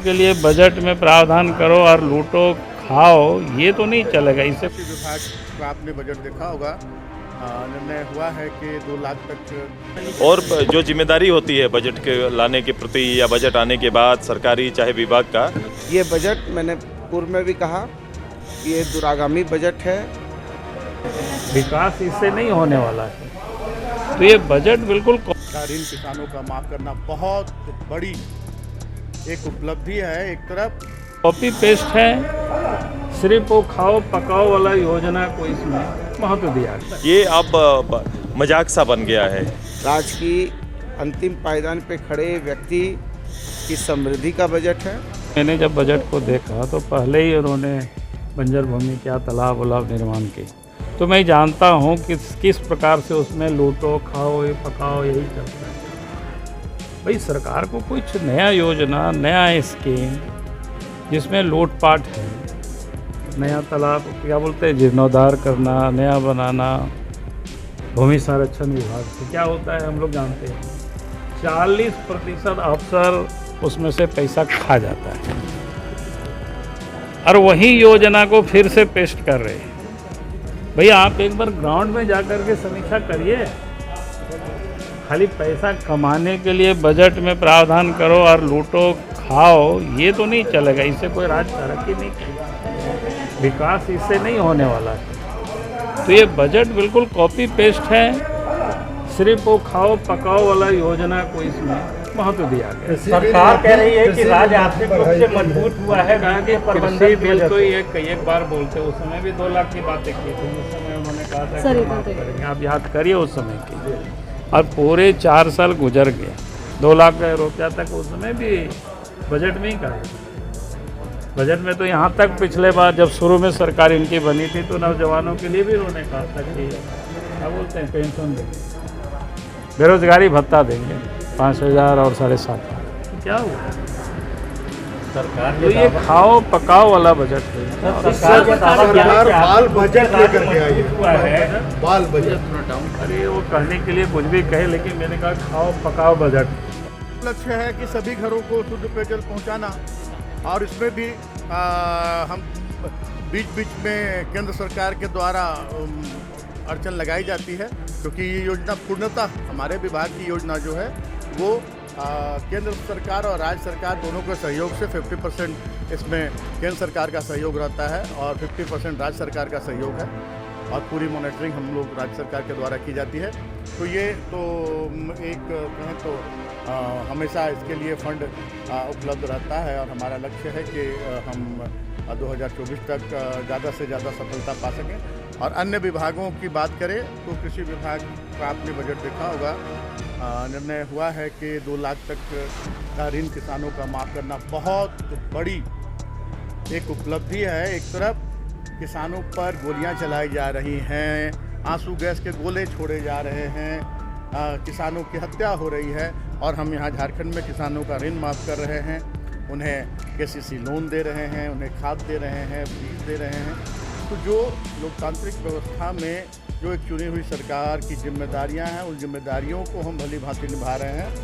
के लिए बजट में प्रावधान करो और लूटो खाओ, ये तो नहीं चलेगा। इससे कृषि विभाग का आपने बजट देखा होगा, निर्णय हुआ है कि 2 लाख तक। और जो जिम्मेदारी होती है बजट के लाने के प्रति या बजट आने के बाद सरकारी चाहे विभाग का, ये बजट मैंने पूर्व में भी कहा, ये दूरगामी बजट है। विकास इससे नहीं होने वाला है, तो ये बजट बिल्कुल ऋण किसानों का माफ करना बहुत बड़ी एक उपलब्धि है। एक तरफ कॉपी पेस्ट है, सिर्फ वो खाओ पकाओ वाला योजना को इसमें महत्व दिया गया। ये अब मजाक सा बन गया है। राज्य की अंतिम पायदान पे खड़े व्यक्ति की समृद्धि का बजट है। मैंने जब बजट को देखा तो पहले ही उन्होंने बंजर भूमि क्या तालाब वालाब निर्माण के, तो मैं जानता हूँ कि किस प्रकार से उसमें लूटो खाओ ये पकाओ यही चलता है। भाई सरकार को कुछ नया योजना, नया स्कीम जिसमें लूटपाट है, नया तालाब क्या बोलते हैं जीर्णोद्धार करना, नया बनाना, भूमि संरक्षण विभाग से क्या होता है हम लोग जानते हैं। 40% अफसर उसमें से पैसा खा जाता है और वही योजना को फिर से पेस्ट कर रहे हैं। भैया आप एक बार ग्राउंड में जाकर के समीक्षा करिए। खाली पैसा कमाने के लिए बजट में प्रावधान करो और लूटो खाओ, ये तो नहीं चलेगा। इससे कोई राज्य तरक्की नहीं करेगा, विकास इससे नहीं होने वाला है। तो ये बजट बिल्कुल कॉपी पेस्ट है, सिर्फ वो खाओ पकाओ वाला योजना को इसमें महत्व दिया गया। सरकार कह रही है कि राज्य आर्थिक रूप से मजबूत हुआ है। कहा कि कृषि बिल तो एक बार बोलते, उस समय भी 2 लाख की बातें की थी। उस समय उन्होंने कहा था कि माफ करेंगे, आप याद करिए उस समय की। और पूरे 4 साल गुजर गए, 2 लाख का रुपया तक उस समय भी बजट में ही कहा। बजट में तो यहाँ तक पिछले बार जब शुरू में सरकार इनकी बनी थी तो नौजवानों के लिए भी उन्होंने कहा था कि क्या बोलते हैं पेंशन देंगे, बेरोजगारी भत्ता देंगे 5,000 और 7,500। तो क्या हुआ? सरकार तो ये खाओ पकाओ वाला बजट है। सरकार बाल बजट लेकर के आई है, बाल बजट। अरे वो कहने के लिए कुछ भी कहे, लेकिन मैंने कहा खाओ पकाओ बजट। लक्ष्य है कि सभी घरों को शुद्ध पेयजल पहुंचाना, और इसमें भी हम बीच बीच में केंद्र सरकार के द्वारा अड़चन लगाई जाती है, क्योंकि ये योजना पूर्णतः हमारे विभाग की योजना जो है वो केंद्र सरकार और राज्य सरकार दोनों के सहयोग से 50% इसमें केंद्र सरकार का सहयोग रहता है और 50% राज्य सरकार का सहयोग है, और पूरी मॉनिटरिंग हम लोग राज्य सरकार के द्वारा की जाती है। तो ये तो एक कहें तो हमेशा इसके लिए फंड उपलब्ध रहता है, और हमारा लक्ष्य है कि हम 2024 तक ज़्यादा से ज़्यादा सफलता पा सकें। और अन्य विभागों की बात करें तो कृषि विभाग का आपने बजट देखा होगा, निर्णय हुआ है कि 2 लाख तक का ऋण किसानों का माफ करना बहुत बड़ी एक उपलब्धि है। एक तरफ किसानों पर गोलियां चलाई जा रही हैं, आंसू गैस के गोले छोड़े जा रहे हैं, किसानों की हत्या हो रही है, और हम यहाँ झारखंड में किसानों का ऋण माफ़ कर रहे हैं, उन्हें केसीसी लोन दे रहे हैं, उन्हें खाद दे रहे हैं, बीज दे रहे हैं। तो जो लोकतांत्रिक व्यवस्था में जो एक चुनी हुई सरकार की जिम्मेदारियां हैं, उन जिम्मेदारियों को हम भली भांति निभा रहे हैं।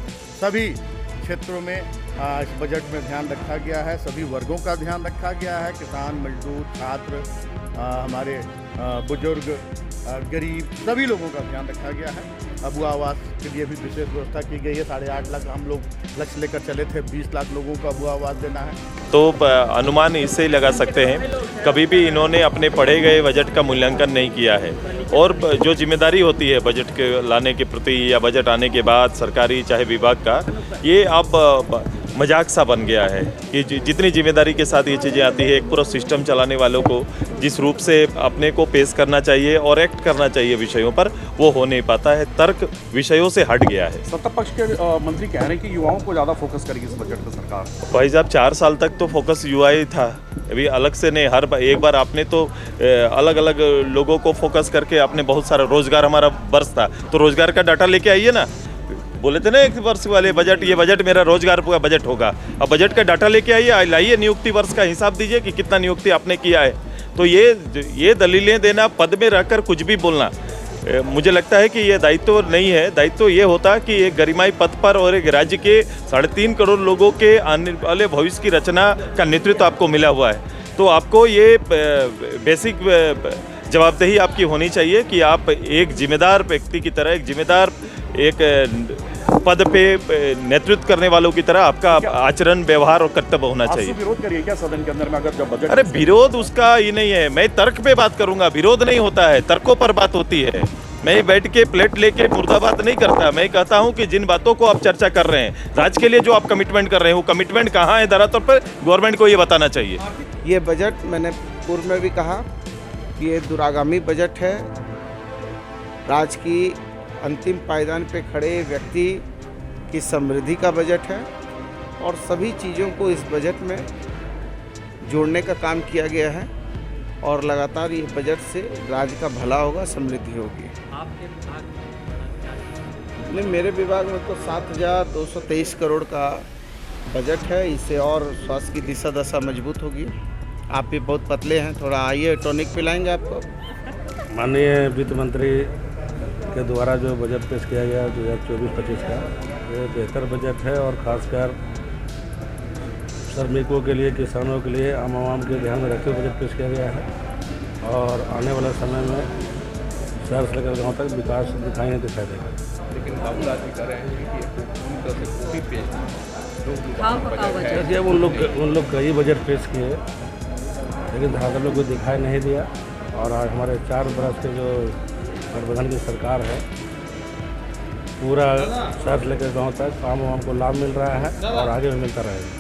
सभी क्षेत्रों में इस बजट में ध्यान रखा गया है, सभी वर्गों का ध्यान रखा गया है, किसान, मजदूर, छात्र, हमारे बुजुर्ग, गरीब, सभी लोगों का ध्यान रखा गया है। अबुआ आवास के लिए भी विशेष व्यवस्था की गई है। 8.5 लाख हम लोग लक्ष्य लेकर चले थे, 20 लाख लोगों को अबुआ आवास देना है। तो अनुमान इससे ही लगा सकते हैं कभी भी इन्होंने अपने पढ़े गए बजट का मूल्यांकन नहीं किया है, और जो जिम्मेदारी होती है बजट के लाने के प्रति या बजट आने के बाद सरकारी चाहे विभाग का, ये अब मजाक सा बन गया है कि जितनी जिम्मेदारी के साथ ये चीज़ें आती है, एक पूरा सिस्टम चलाने वालों को जिस रूप से अपने को पेश करना चाहिए और एक्ट करना चाहिए विषयों पर, वो हो नहीं पाता है। तर्क विषयों से हट गया है। सत्ता पक्ष के मंत्री कह रहे हैं कि युवाओं को ज़्यादा फोकस करेगी इस बजट में सरकार। भाई साहब 4 साल तक तो फोकस युवा ही था, अभी अलग से नहीं। एक बार आपने तो अलग अलग लोगों को फोकस करके आपने बहुत सारा रोजगार, हमारा वर्ष था तो रोजगार का डाटा लेके आइए ना। बोले थे ना एक वर्ष वाले बजट, ये बजट मेरा रोजगार का बजट होगा। अब बजट का डाटा लेके आइए, लाइए नियुक्ति वर्ष का हिसाब दीजिए कि कितना नियुक्ति आपने किया है। तो ये दलीलें देना, पद में रहकर कुछ भी बोलना, मुझे लगता है कि ये दायित्व नहीं है। दायित्व ये होता कि एक गरिमाई पद पर और एक राज्य के 3.5 करोड़ लोगों के आने वाले भविष्य की रचना का नेतृत्व आपको मिला हुआ है, तो आपको ये बेसिक जवाबदेही आपकी होनी चाहिए कि आप एक जिम्मेदार व्यक्ति की तरह, एक जिम्मेदार एक पद पे नेतृत्व करने वालों की तरह आपका आचरण, व्यवहार और कर्तव्य होना चाहिए। विरोध करिए क्या सदन के अंदर में अगर जब बजट? अरे विरोध उसका ये नहीं है, मैं तर्क पे बात करूंगा, विरोध नहीं होता है, तर्कों पर बात होती है। मैं बैठ के प्लेट लेके मुर्दाबाद नहीं करता, मैं कहता हूं कि जिन बातों को आप चर्चा कर रहे हैं, राज्य के लिए जो आप कमिटमेंट कर रहे हैं, वो कमिटमेंट कहाँ है धरातल पर, गवर्नमेंट को ये बताना चाहिए। ये बजट मैंने पूर्व में भी कहा कि ये दूरगामी बजट है। राज्य की अंतिम पायदान पे खड़े व्यक्ति की समृद्धि का बजट है और सभी चीज़ों को इस बजट में जोड़ने का काम किया गया है और लगातार ये बजट से राज्य का भला होगा, समृद्धि होगी। नहीं, मेरे विभाग में तो 7,223 करोड़ का बजट है। इससे और स्वास्थ्य की दिशा दशा मजबूत होगी। आप भी बहुत पतले हैं, थोड़ा आइए, टॉनिक पिलाएंगे आपको। माननीय वित्त मंत्री के द्वारा जो बजट पेश किया गया 2024-25 का, ये बेहतर बजट है और ख़ासकर श्रमिकों के लिए, किसानों के लिए, आम आवाम के ध्यान में रखते हुए बजट पेश किया गया है और आने वाले समय में शहर से लेकर गाँव तक विकास दिखाई देगा। लेकिन बाबूलाल जी कह रहे हैं कि जब उन लोग कई बजट पेश किए लेकिन धरातल में कोई दिखाई नहीं दिया और आज हमारे 4 बरस के जो गठबंधन की सरकार है, पूरा शहर से लेकर गाँव तक आम आवाम को लाभ मिल रहा है और आगे भी मिलता रहेगा।